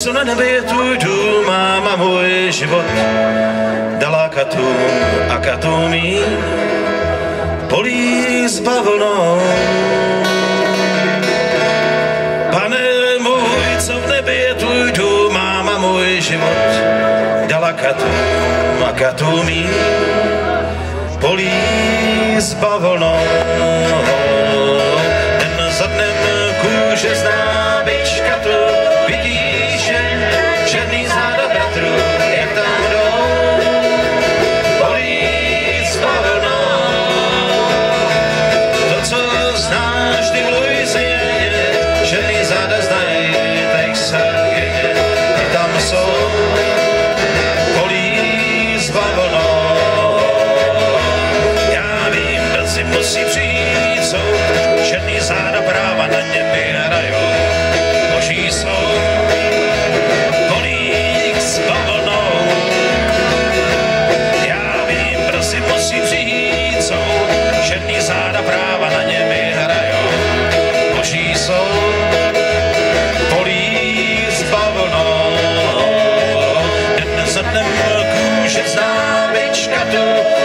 Co na nebe je tvůj dům, máma, můj život dala Katům a Katům jí polí s bavlnou. Pane můj, co v nebi je tvůj dům, máma, můj život dala Katům a Katům jí polí s bavlnou. Den za dnem kůže zná bička tu, vidíš, že černý záda bratru, jak tam jdou, polí s bavlnou. To, co znáš ty v Louisianě, černý záda znají Texakyně, tam jsou polí s bavlnou. Já vím, brzy musí přijít soud, černý záda práva na ně vyhrajou. Boží soud, polík s bavlnou. Já vím, brzy musí přijít soud, černý záda práva na ně vyhrajou. Boží soud, polík s bavlnou. Den za dnem kůže zná bička tu,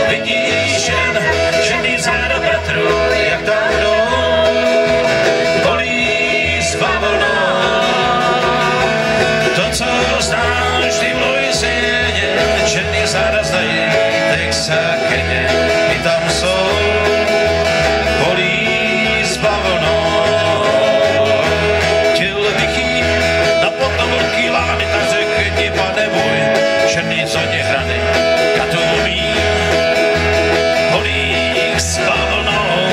vidíš jen černý záda bratru, jak tam jdou. Znáš ty v Louisianě, černý záda znají Texakyně, i tam jsou polí s bavlnou. Chtěl bych jít na potom vlhký lány, tak řekni, pane můj, černý co mě hrany, Katům jí polík s bavlnou.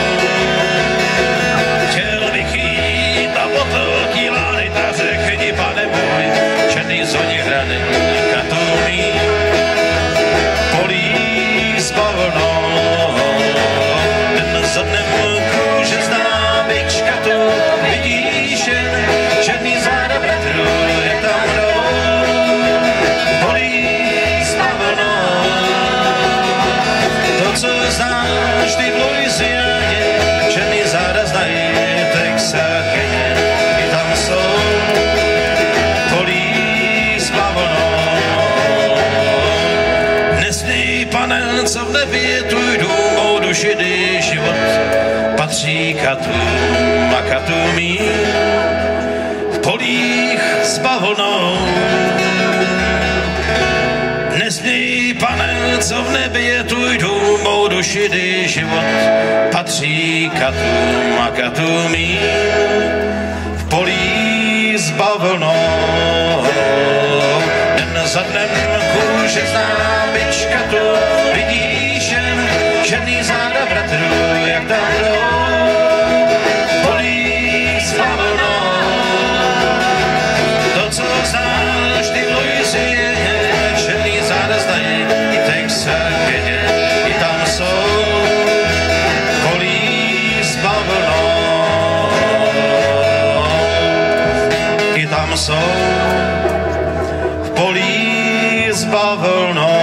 Chtěl bych jít na potom vlhký lány, tak řekni, pane můj, černý zoní hrany, Katům jí polí s bavlnou. Den za dnem kůže zná bička tu, vidíš jen černý záda bratru, jak tam jdou, polí s bavlnou. To, co znáš ty v Louisianě, černý záda znají Texakyně, i tam jsou polí s bavlnou. Nesmí, pane, co v nebi je tvůj dům, mou duši, kdy život patří Katům a Katům jí v polích s bavlnou. Nesmí, pane, co v nebi je tvůj dům, mou duši, kdy život patří Katům a Katům jí v polích s bavlnou. Den za dnem kůže zná bička tu, vidíš jen černý záda bratru, jak tam jdou, polí s bavlnou. To, co znáš ty v Louisianě, černý záda znají i Texakyně, i tam jsou polí s bavlnou. I tam jsou polí s bavlnou.